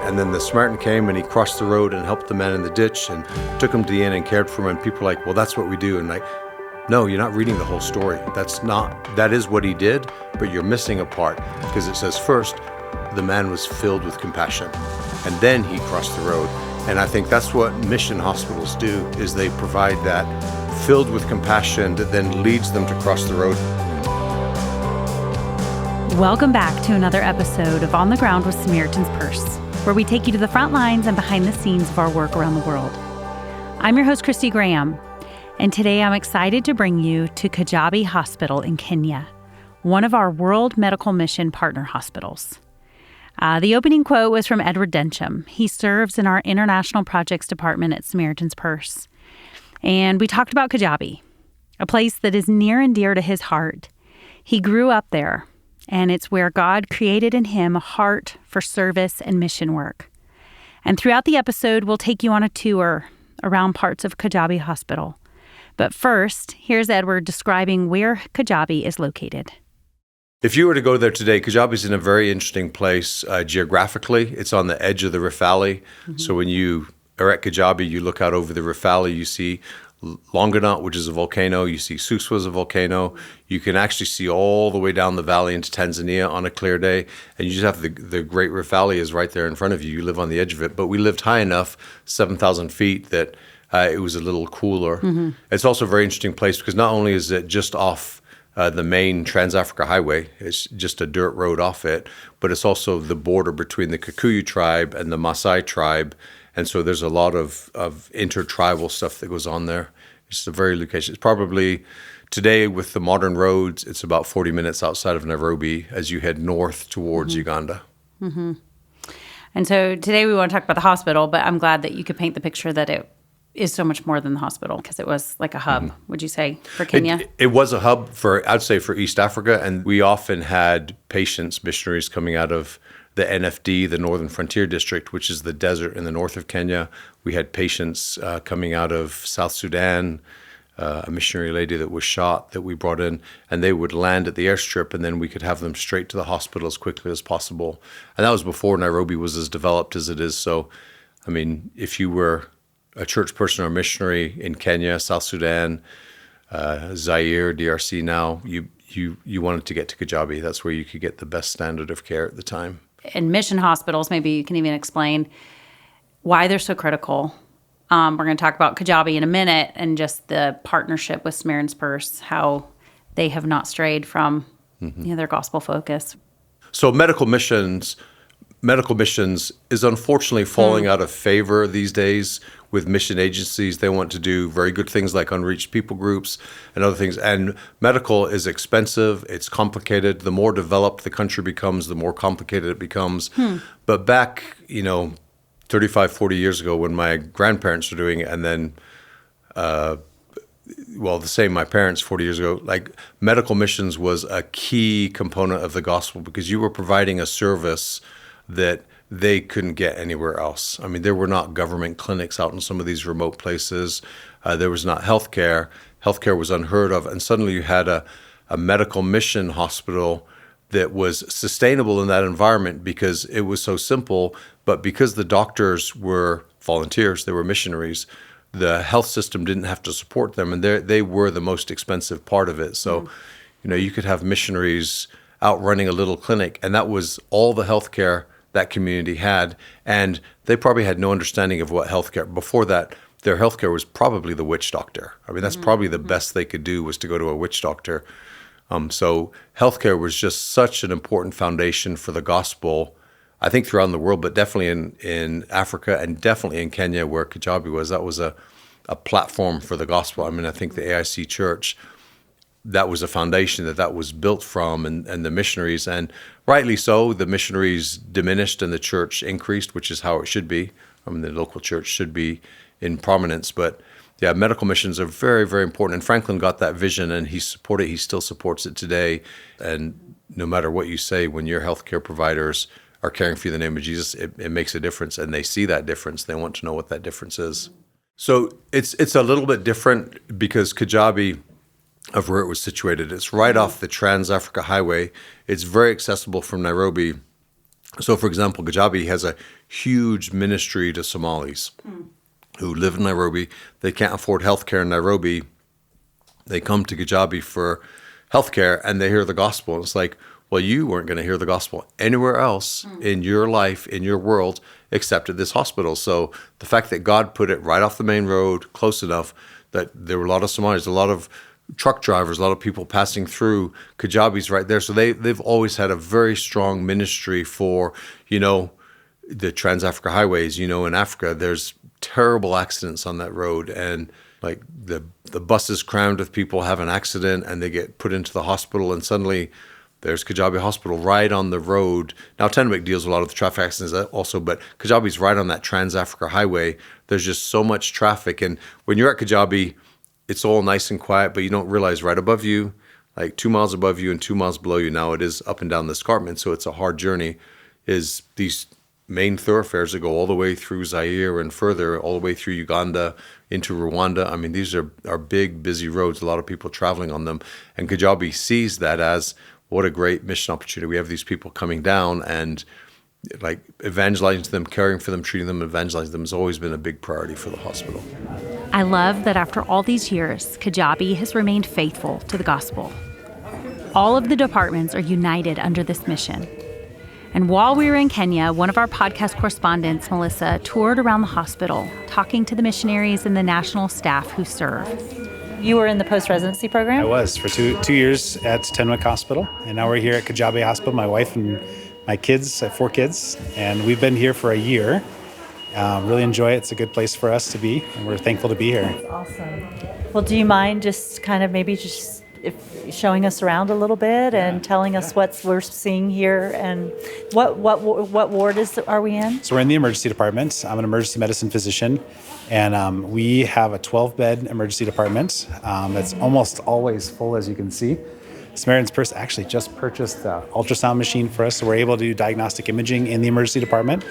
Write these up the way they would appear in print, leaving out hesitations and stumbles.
And then the Samaritan came and he crossed the road and helped the man in the ditch and took him to the inn and cared for him. And people are like, well, that's what we do. And like, no, you're not reading the whole story. That is what he did, but you're missing a part, because it says first, the man was filled with compassion, and then he crossed the road. And I think that's what mission hospitals do, is they provide that filled with compassion that then leads them to cross the road. Welcome back to another episode of On the Ground with Samaritan's Purse, where we take you to the front lines and behind the scenes of our work around the world. I'm your host, Kristy Graham, and today I'm excited to bring you to Kijabe Hospital in Kenya, one of our World Medical Mission partner hospitals. The opening quote was from Edward Densham. He serves in our International Projects Department at Samaritan's Purse. And we talked about Kajjabi, a place that is near and dear to his heart. He grew up there, and it's where God created in him a heart for service and mission work. And throughout the episode, we'll take you on a tour around parts of Kijabe Hospital. But first, here's Edward describing where Kajjabi is located. If you were to go there today, Kajjabi is in a very interesting place geographically. It's on the edge of the Rift Valley. Mm-hmm. So when you are at Kajjabi, you look out over the Rift Valley, you see Longonot, which is a volcano. You see Suswa is a volcano. You can actually see all the way down the valley into Tanzania on a clear day. And you just have the Great Rift Valley is right there in front of you. You live on the edge of it. But we lived high enough, 7,000 feet, that it was a little cooler. Mm-hmm. It's also a very interesting place because not only is it just off the main Trans-Africa Highway, it's just a dirt road off it, but it's also the border between the Kikuyu tribe and the Maasai tribe. And so there's a lot of intertribal stuff that goes on there. It's a very location. It's probably, today with the modern roads, it's about 40 minutes outside of Nairobi as you head north towards Uganda. Mm-hmm. And so today we want to talk about the hospital, but I'm glad that you could paint the picture that it is so much more than the hospital, because it was like a hub, would you say, for Kenya? It was a hub I'd say for East Africa, and we often had patients, missionaries coming out of the NFD, the Northern Frontier District, which is the desert in the north of Kenya. We had patients coming out of South Sudan, a missionary lady that was shot that we brought in, and they would land at the airstrip, and then we could have them straight to the hospital as quickly as possible. And that was before Nairobi was as developed as it is. So, I mean, if you were a church person or missionary in Kenya, South Sudan, Zaire, DRC now, you wanted to get to Kajjabi. That's where you could get the best standard of care at the time. In mission hospitals, maybe you can even explain why they're so critical. We're going to talk about Kajjabi in a minute and just the partnership with Samaritan's Purse, how they have not strayed from their gospel focus. So medical missions is unfortunately falling out of favor these days with mission agencies. They want to do very good things like unreached people groups and other things. And medical is expensive. It's complicated. The more developed the country becomes, the more complicated it becomes. But back, 35, 40 years ago when my grandparents were doing it, and then, the same, my parents 40 years ago, like medical missions was a key component of the gospel because you were providing a service that they couldn't get anywhere else. I mean, there were not government clinics out in some of these remote places. There was not healthcare. Healthcare was unheard of. And suddenly you had a medical mission hospital that was sustainable in that environment because it was so simple. But because the doctors were volunteers, they were missionaries, the health system didn't have to support them. And they were the most expensive part of it. So, you could have missionaries out running a little clinic, and that was all the healthcare that community had, and they probably had no understanding of what healthcare. Before that, their healthcare was probably the witch doctor. I mean, that's probably the best they could do was to go to a witch doctor. So healthcare was just such an important foundation for the gospel, I think throughout the world, but definitely in Africa and definitely in Kenya where Kajjabi was. That was a platform for the gospel. I mean, I think the AIC Church, that was a foundation that was built from, and the missionaries, and rightly so, the missionaries diminished and the church increased, which is how it should be. I mean, the local church should be in prominence, but yeah, medical missions are very, very important. And Franklin got that vision and he still supports it today. And no matter what you say, when your healthcare providers are caring for you in the name of Jesus, it makes a difference, and they see that difference. They want to know what that difference is. So it's a little bit different because Kajjabi, of where it was situated, it's right off the Trans-Africa Highway. It's very accessible from Nairobi. So, for example, Kajjabi has a huge ministry to Somalis who live in Nairobi. They can't afford healthcare in Nairobi. They come to Kajjabi for healthcare and they hear the gospel. And it's like, well, you weren't going to hear the gospel anywhere else in your life, in your world, except at this hospital. So the fact that God put it right off the main road, close enough that there were a lot of Somalis, a lot of truck drivers, a lot of people passing through, Kajjabi's right there. So they've always had a very strong ministry for, the Trans-Africa highways. In Africa, there's terrible accidents on that road, and like the bus is crammed with people have an accident and they get put into the hospital, and suddenly there's Kijabe Hospital right on the road. Now, Tenwick deals with a lot of the traffic accidents also, but Kajjabi's right on that Trans-Africa highway. There's just so much traffic, and when you're at Kajjabi, it's all nice and quiet, but you don't realize right above you, like 2 miles above you and 2 miles below you, now it is up and down the escarpment, so it's a hard journey, is these main thoroughfares that go all the way through Zaire and further, all the way through Uganda into Rwanda. I mean, these are big, busy roads, a lot of people traveling on them. And Kajjabi sees that as, what a great mission opportunity. We have these people coming down, and like evangelizing to them, caring for them, treating them, evangelizing them has always been a big priority for the hospital. I love that after all these years, Kajjabi has remained faithful to the gospel. All of the departments are united under this mission. And while we were in Kenya, one of our podcast correspondents, Melissa, toured around the hospital, talking to the missionaries and the national staff who serve. You were in the post-residency program? I was for two years at Tenwick Hospital, and now we're here at Kijabe Hospital, my wife and my kids, 4 kids, and we've been here for a year. Really enjoy it. It's a good place for us to be, and we're thankful to be here. That's awesome. Well, do you mind just kind of maybe just showing us around a little bit and telling us what we're seeing here, and what ward are we in? So we're in the emergency department. I'm an emergency medicine physician, and we have a 12-bed emergency department that's almost always full, as you can see. Samaritan's Purse actually just purchased an ultrasound machine for us, so we're able to do diagnostic imaging in the emergency department,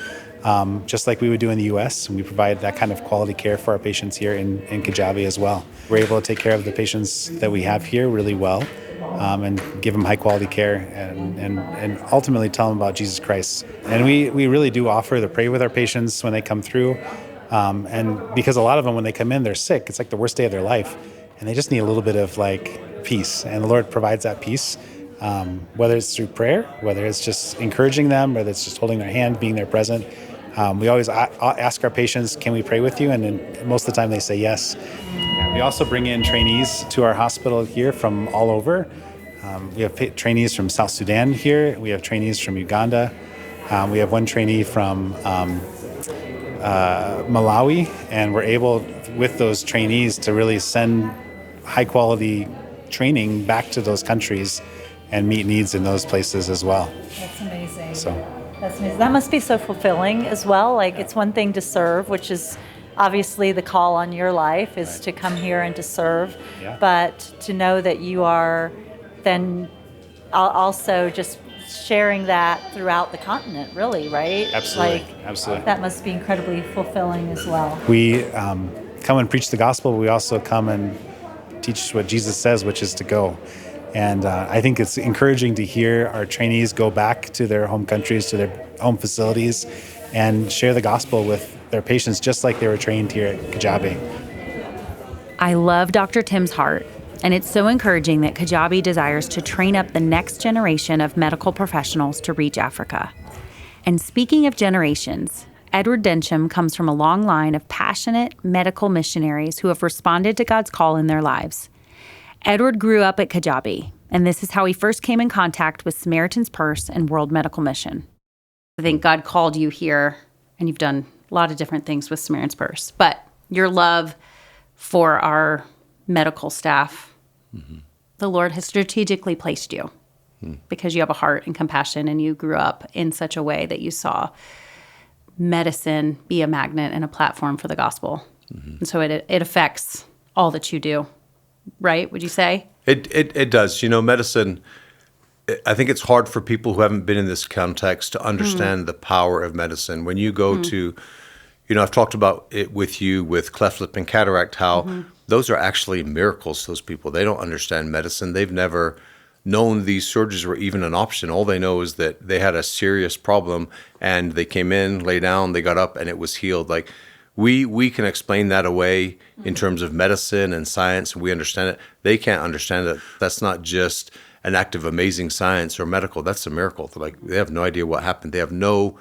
just like we would do in the U.S., and we provide that kind of quality care for our patients here in Kajjabi as well. We're able to take care of the patients that we have here really well, and give them high-quality care, and ultimately tell them about Jesus Christ. And we really do offer to pray with our patients when they come through, and because a lot of them, when they come in, they're sick. It's like the worst day of their life, and they just need a little bit of peace, and the Lord provides that peace, whether it's through prayer, whether it's just encouraging them, whether it's just holding their hand, being there present. We always ask our patients, can we pray with you? And then most of the time they say yes. We also bring in trainees to our hospital here from all over. We have trainees from South Sudan here. We have trainees from Uganda. We have one trainee from Malawi, and we're able, with those trainees, to really send high-quality training back to those countries and meet needs in those places as well. That's amazing. That's amazing. That must be so fulfilling as well. It's one thing to serve, which is obviously the call on your life is to come here and to serve, but to know that you are then also just sharing that throughout the continent, really, right? Absolutely. Absolutely. That must be incredibly fulfilling as well. We come and preach the gospel. We also come and teach what Jesus says, which is to go. And I think it's encouraging to hear our trainees go back to their home countries, to their home facilities, and share the gospel with their patients just like they were trained here at Kajjabi. I love Dr. Tim's heart, and it's so encouraging that Kajjabi desires to train up the next generation of medical professionals to reach Africa. And speaking of generations, Edward Densham comes from a long line of passionate medical missionaries who have responded to God's call in their lives. Edward grew up at Kajjabi, and this is how he first came in contact with Samaritan's Purse and World Medical Mission. I think God called you here, and you've done a lot of different things with Samaritan's Purse, but your love for our medical staff, the Lord has strategically placed you because you have a heart and compassion, and you grew up in such a way that you saw medicine be a magnet and a platform for the gospel. And so it affects all that you do, right? Would you say? It does. Medicine, I think it's hard for people who haven't been in this context to understand the power of medicine. When you go to, I've talked about it with you with cleft lip and cataract, how those are actually miracles to those people. They don't understand medicine. They've never known these surgeries were even an option. All they know is that they had a serious problem, and they came in, lay down, they got up, and it was healed. Like, we can explain that away in terms of medicine and science, and we understand it. They can't understand it. That's not just an act of amazing science or medical. That's a miracle. Like, they have no idea what happened. They have no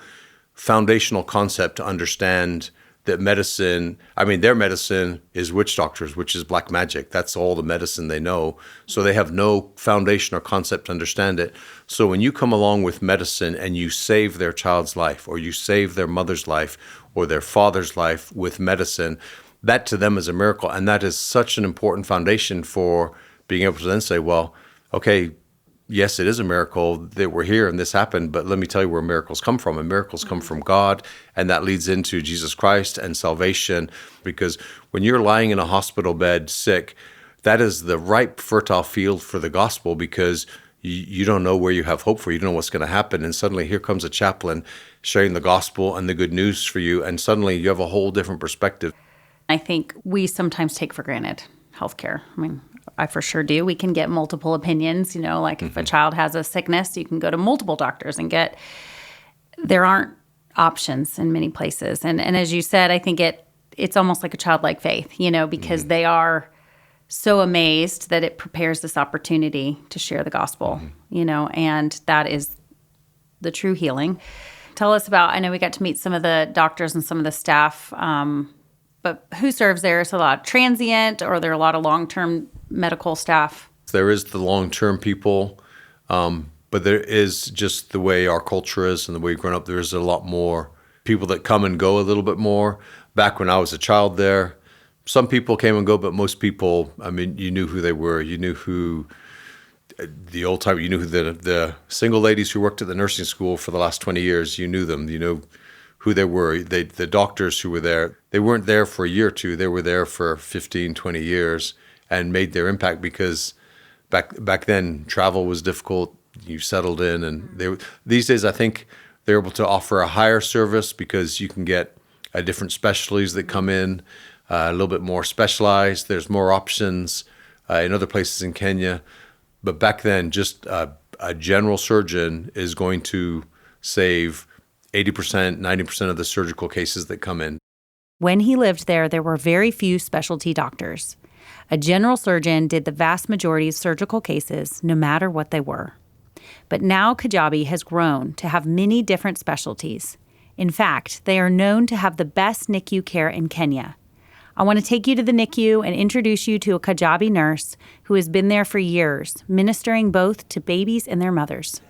foundational concept to understand that medicine, their medicine is witch doctors, which is black magic. That's all the medicine they know. So they have no foundation or concept to understand it. So when you come along with medicine and you save their child's life, or you save their mother's life, or their father's life with medicine, that to them is a miracle. And that is such an important foundation for being able to then say, well, okay, yes, it is a miracle that we're here and this happened, but let me tell you where miracles come from. And miracles come from God, and that leads into Jesus Christ and salvation. Because when you're lying in a hospital bed sick, that is the ripe, fertile field for the gospel, because you don't know where you have hope for. You don't know what's going to happen. And suddenly here comes a chaplain sharing the gospel and the good news for you, and suddenly you have a whole different perspective. I think we sometimes take for granted healthcare. I for sure do. We can get multiple opinions, if a child has a sickness, you can go to multiple doctors and there aren't options in many places. And as you said, I think it's almost like a childlike faith, because they are so amazed that it prepares this opportunity to share the gospel, and that is the true healing. Tell us about, I know we got to meet some of the doctors and some of the staff, but who serves there? Is it a lot of transient, or are there a lot of long-term medical staff? There is the long-term people, but there is just the way our culture is and the way we've grown up, there's a lot more people that come and go a little bit more. Back when I was a child there, some people came and go, but most people, you knew who they were. You knew who the old time, you knew who the single ladies who worked at the nursing school for the last 20 years, you knew them, you know who they were. The doctors who were there, they weren't there for a year or two, they were there for 15, 20 years and made their impact, because back then travel was difficult, you settled in, and these days I think they're able to offer a higher service because you can get different specialties that come in, a little bit more specialized, there's more options in other places in Kenya. But back then, just a general surgeon is going to save 80%, 90% of the surgical cases that come in. When he lived there were very few specialty doctors. A general surgeon did the vast majority of surgical cases, no matter what they were. But now Kajjabi has grown to have many different specialties. In fact, they are known to have the best NICU care in Kenya. I want to take you to the NICU and introduce you to a Kajjabi nurse who has been there for years, ministering both to babies and their mothers.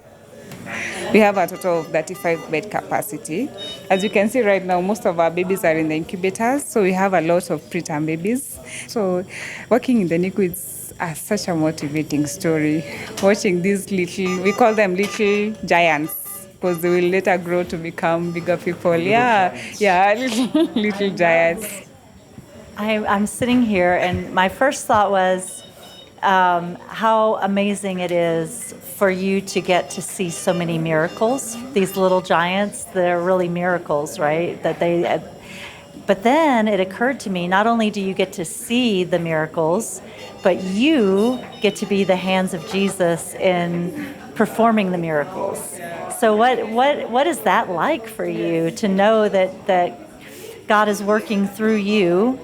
We have a total of 35 bed capacity. As you can see right now, most of our babies are in the incubators, so we have a lot of preterm babies. So working in the NICU is such a motivating story. Watching these we call them little giants, because they will later grow to become bigger people. Little giants. I'm sitting here, and my first thought was how amazing it is for you to get to see so many miracles. These little giants, they're really miracles, right? But then it occurred to me, not only do you get to see the miracles, but you get to be the hands of Jesus in performing the miracles. So what is that like for you, to know that God is working through you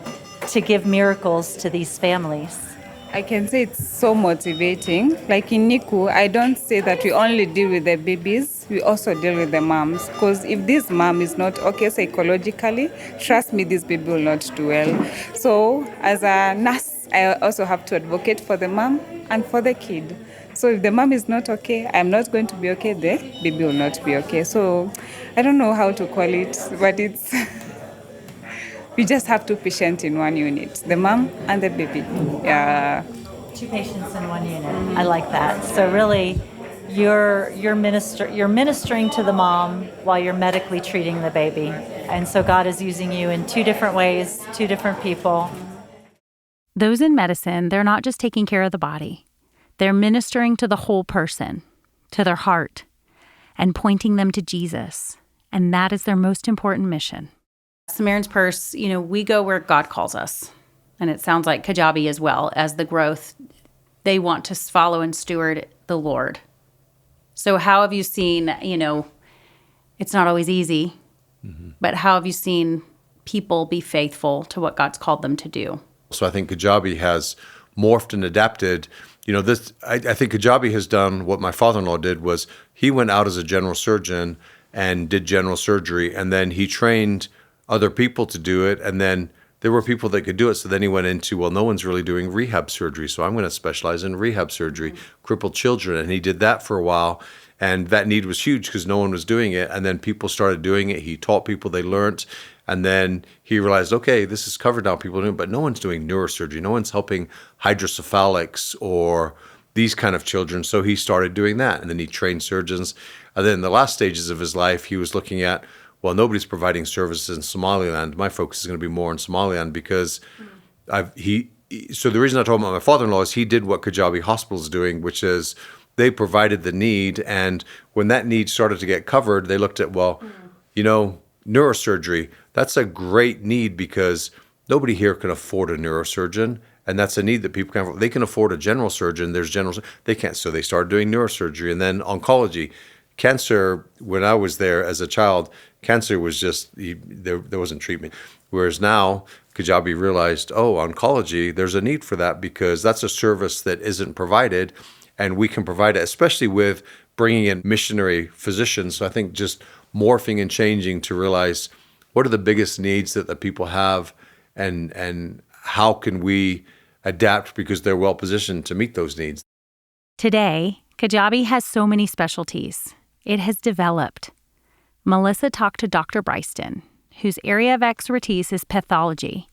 to give miracles to these families? I can say it's so motivating. Like in NICU, I don't say that we only deal with the babies, we also deal with the moms. Because if this mom is not okay psychologically, trust me, this baby will not do well. So as a nurse, I also have to advocate for the mom and for the kid. So if the mom is not okay, I'm not going to be okay, the baby will not be okay. So I don't know how to call it, but it's... We just have two patients in one unit, the mom and the baby. Yeah. Two patients in one unit. I like that. So really, you're ministering to the mom while you're medically treating the baby. And so God is using you in two different ways, two different people. Those in medicine, they're not just taking care of the body. They're ministering to the whole person, to their heart, and pointing them to Jesus. And that is their most important mission. Samaritan's Purse, we go where God calls us. And it sounds like Kajjabi as well, as the growth they want to follow and steward the Lord. So how have you seen, it's not always easy, but how have you seen people be faithful to what God's called them to do? So I think Kajjabi has morphed and adapted. I think Kajjabi has done what my father-in-law did. Was he went out as a general surgeon and did general surgery, and then he trained other people to do it, and then there were people that could do it. So then he went into, well, no one's really doing rehab surgery, so I'm going to specialize in rehab surgery, crippled children. And he did that for a while. And that need was huge because no one was doing it. And then people started doing it. He taught people, they learned. And then he realized, okay, this is covered now, people doing it, but no one's doing neurosurgery. No one's helping hydrocephalics or these kind of children. So he started doing that. And then he trained surgeons. And then in the last stages of his life, he was looking at, well, nobody's providing services in Somaliland. My focus is going to be more in Somaliland because so the reason I told him about my father-in-law is he did what Kijabe Hospital is doing, which is they provided the need. And when that need started to get covered, they looked at, neurosurgery, that's a great need because nobody here can afford a neurosurgeon. And that's a need that people can afford. They can afford a general surgeon. They can't. So they started doing neurosurgery. And then oncology. Cancer, when I was there as a child, cancer was just, there wasn't treatment. Whereas now, Kajjabi realized, oncology, there's a need for that because that's a service that isn't provided, and we can provide it, especially with bringing in missionary physicians. So I think just morphing and changing to realize what are the biggest needs that the people have, and how can we adapt because they're well positioned to meet those needs. Today, Kajjabi has so many specialties. It has developed. Melissa talked to Dr. Bryston, whose area of expertise is pathology,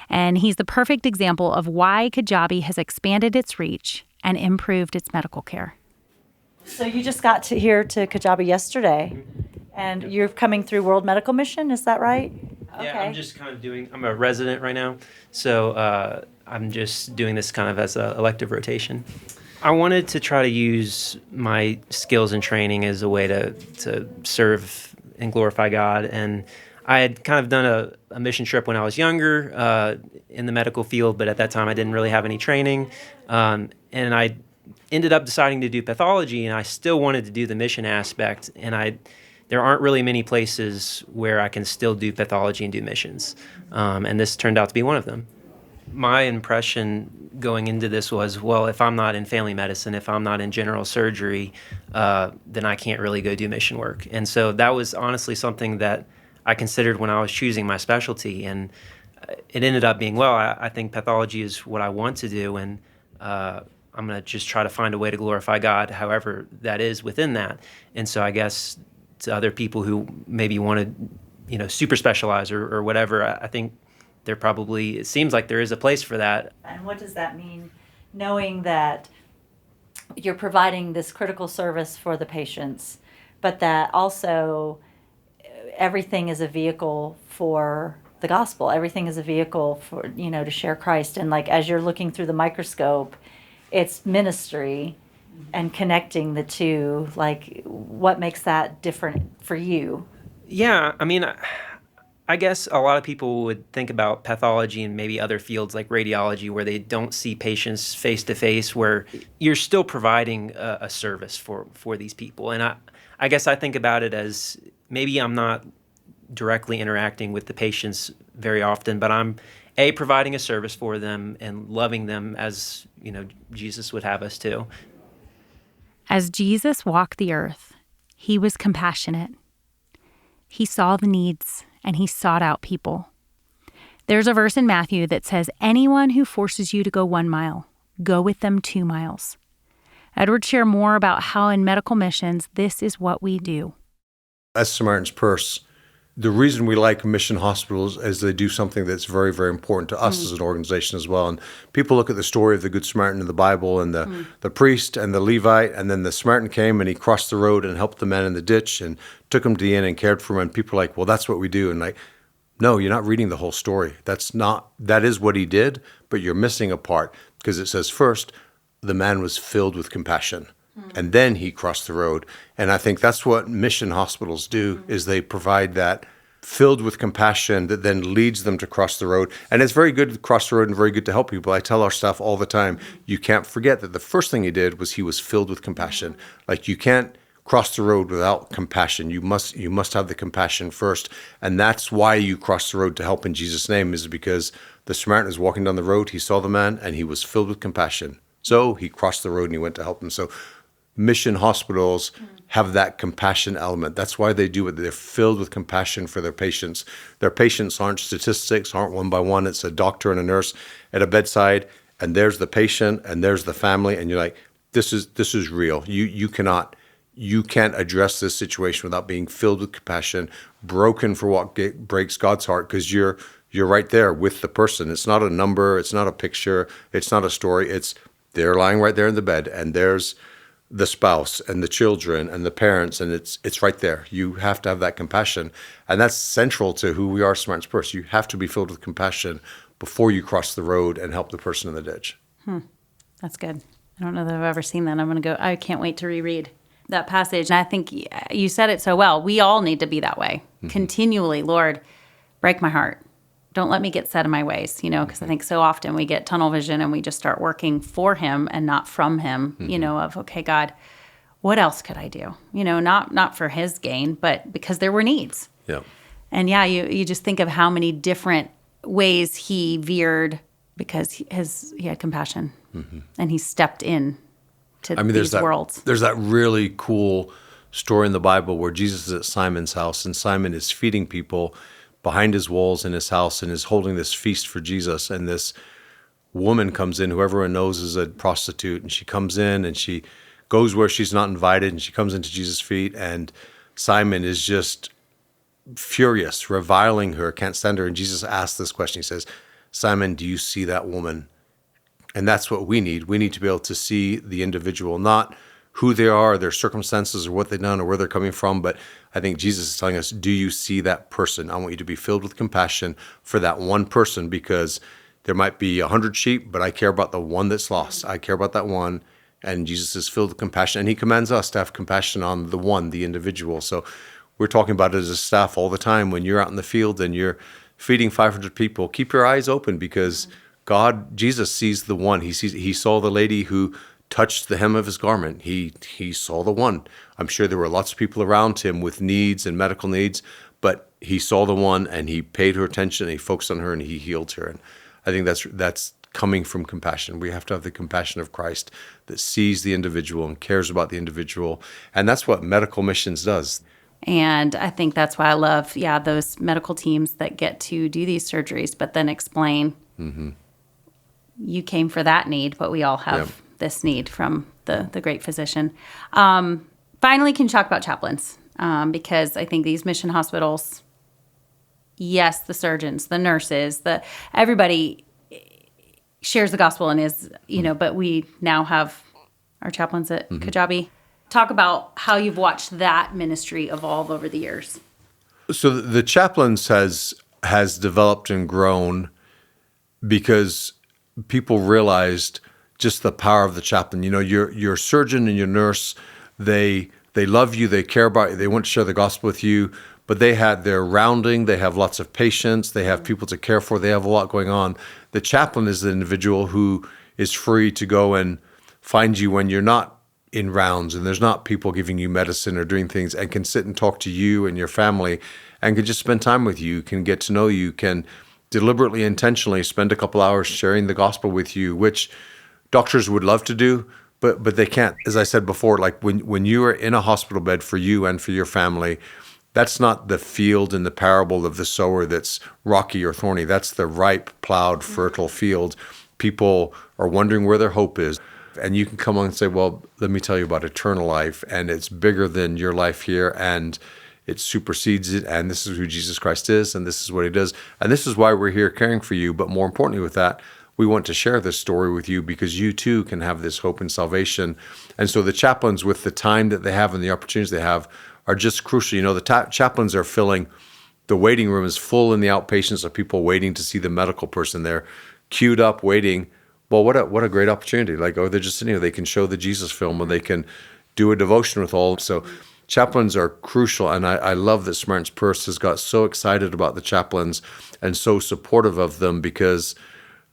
and he's the perfect example of why Kajjabi has expanded its reach and improved its medical care. So you just got here to Kajjabi yesterday, and you're coming through World Medical Mission, is that right? Yeah, Okay. I'm just kind of I'm a resident right now, so I'm just doing this kind of as an elective rotation. I wanted to try to use my skills and training as a way to serve and glorify God. And I had kind of done a mission trip when I was younger in the medical field, but at that time I didn't really have any training. And I ended up deciding to do pathology, and I still wanted to do the mission aspect. And there aren't really many places where I can still do pathology and do missions. And this turned out to be one of them. My impression going into this was, well, if I'm not in family medicine, if I'm not in general surgery, then I can't really go do mission work. And so that was honestly something that I considered when I was choosing my specialty. And it ended up being, well, I think pathology is what I want to do, and I'm going to just try to find a way to glorify God, however that is within that. And so I guess to other people who maybe want to, super specialize or whatever, I think it seems like there is a place for that. And what does that mean, knowing that you're providing this critical service for the patients, but that also everything is a vehicle for the gospel, everything is a vehicle for, to share Christ. And like, as you're looking through the microscope, it's ministry and connecting the two. Like, what makes that different for you? Yeah, I guess a lot of people would think about pathology and maybe other fields like radiology where they don't see patients face to face, where you're still providing a service for these people. And I guess I think about it as maybe I'm not directly interacting with the patients very often, but I'm providing a service for them and loving them as, Jesus would have us to. As Jesus walked the earth, he was compassionate. He saw the needs, and he sought out people. There's a verse in Matthew that says, anyone who forces you to go 1 mile, go with them 2 miles. Edward shared more about how in medical missions, this is what we do. As Samaritan's Purse, the reason we like mission hospitals is they do something that's very, very important to us as an organization as well. And people look at the story of the Good Samaritan in the Bible and the priest and the Levite, and then the Samaritan came and he crossed the road and helped the man in the ditch and took him to the inn and cared for him. And people are like, well, that's what we do. And like, no, you're not reading the whole story. That is what he did, but you're missing a part, because it says first, the man was filled with compassion. And then he crossed the road. And I think that's what mission hospitals do, is they provide that filled with compassion that then leads them to cross the road. And it's very good to cross the road and very good to help people. I tell our staff all the time, you can't forget that the first thing he did was he was filled with compassion. Like, you can't cross the road without compassion. You must have the compassion first. And that's why you cross the road to help in Jesus' name, is because the Samaritan was walking down the road, he saw the man, and he was filled with compassion. So he crossed the road and he went to help him. So mission hospitals have that compassion element. That's why they do it. They're filled with compassion for their patients. Their patients aren't statistics, aren't one by one. It's a doctor and a nurse at a bedside, and there's the patient, and there's the family, and you're like, this is real. You can't address this situation without being filled with compassion, broken for what breaks God's heart, because you're right there with the person. It's not a number, it's not a picture, it's not a story. It's they're lying right there in the bed, and there's the spouse and the children and the parents, and it's right there. You have to have that compassion, and that's central to who we are, Samaritan's Purse. You have to be filled with compassion before you cross the road and help the person in the ditch. That's good. I don't know that I've ever seen that. I can't wait to reread that passage. And I think you said it so well. We all need to be that way. Continually, Lord, break my heart. Don't let me get set in my ways, because I think so often we get tunnel vision and we just start working for him and not from him, of, okay, God, what else could I do? Not for his gain, but because there were needs. Yeah. And you just think of how many different ways he veered because he had compassion and he stepped in to these worlds. There's that really cool story in the Bible where Jesus is at Simon's house, and Simon is feeding people behind his walls in his house and is holding this feast for Jesus. And this woman comes in, who everyone knows is a prostitute, and she comes in and she goes where she's not invited, and she comes into Jesus' feet, and Simon is just furious, reviling her, can't stand her. And Jesus asks this question. He says, Simon, do you see that woman? And that's what we need. We need to be able to see the individual, not who they are, their circumstances, or what they've done, or where they're coming from. But I think Jesus is telling us, do you see that person? I want you to be filled with compassion for that one person, because there might be 100 sheep, but I care about the one that's lost. I care about that one. And Jesus is filled with compassion. And he commands us to have compassion on the one, the individual. So we're talking about it as a staff all the time. When you're out in the field and you're feeding 500 people, keep your eyes open, because Jesus sees the one. He saw the lady who touched the hem of his garment. He saw the one. I'm sure there were lots of people around him with needs and medical needs, but he saw the one, and he paid her attention, and he focused on her, and he healed her. And I think that's coming from compassion. We have to have the compassion of Christ that sees the individual and cares about the individual. And that's what medical missions does. And I think that's why I love, those medical teams that get to do these surgeries, but then explain, you came for that need, but we all have this need from the great physician. Finally, can you talk about chaplains? Because I think these mission hospitals, yes, the surgeons, the nurses, everybody shares the gospel and is, but we now have our chaplains at Kajjabi. Talk about how you've watched that ministry evolve over the years. So the chaplains has developed and grown because people realized just the power of the chaplain. Your surgeon and your nurse, they love you, they care about you, they want to share the gospel with you, but they're rounding, they have lots of patients, they have people to care for, they have a lot going on. The chaplain is the individual who is free to go and find you when you're not in rounds and there's not people giving you medicine or doing things, and can sit and talk to you and your family and can just spend time with you, can get to know you, can deliberately, intentionally spend a couple hours sharing the gospel with you, which doctors would love to do, but they can't. As I said before, like when you are in a hospital bed for you and for your family, that's not the field in the parable of the sower that's rocky or thorny. That's the ripe, plowed, fertile field. People are wondering where their hope is. And you can come on and say, well, let me tell you about eternal life, and it's bigger than your life here, and it supersedes it, and this is who Jesus Christ is, and this is what he does, and this is why we're here caring for you. But more importantly with that, we want to share this story with you because you too can have this hope and salvation. And so the chaplains, with the time that they have and the opportunities they have, are just crucial. The chaplains are filling, the waiting room is full in the outpatients of people waiting to see the medical person. They're queued up waiting. Well, what a great opportunity. Like, they're just sitting here. They can show the Jesus film, or they can do a devotion with all. So chaplains are crucial, and I love that Samaritan's Purse has got so excited about the chaplains and so supportive of them, because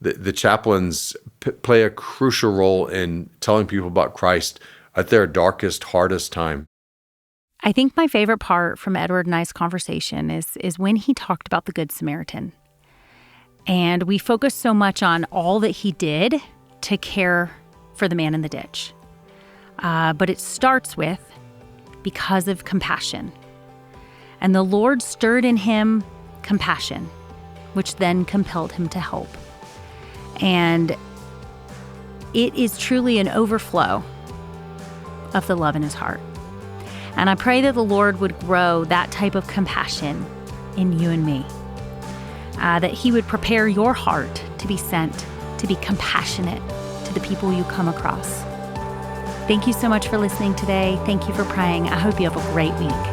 the chaplains play a crucial role in telling people about Christ at their darkest, hardest time. I think my favorite part from Edward and I's conversation is when he talked about the Good Samaritan. And we focused so much on all that he did to care for the man in the ditch. But it starts with because of compassion. And the Lord stirred in him compassion, which then compelled him to help. And it is truly an overflow of the love in his heart. And I pray that the Lord would grow that type of compassion in you and me, that he would prepare your heart to be sent, to be compassionate to the people you come across. Thank you so much for listening today. Thank you for praying. I hope you have a great week.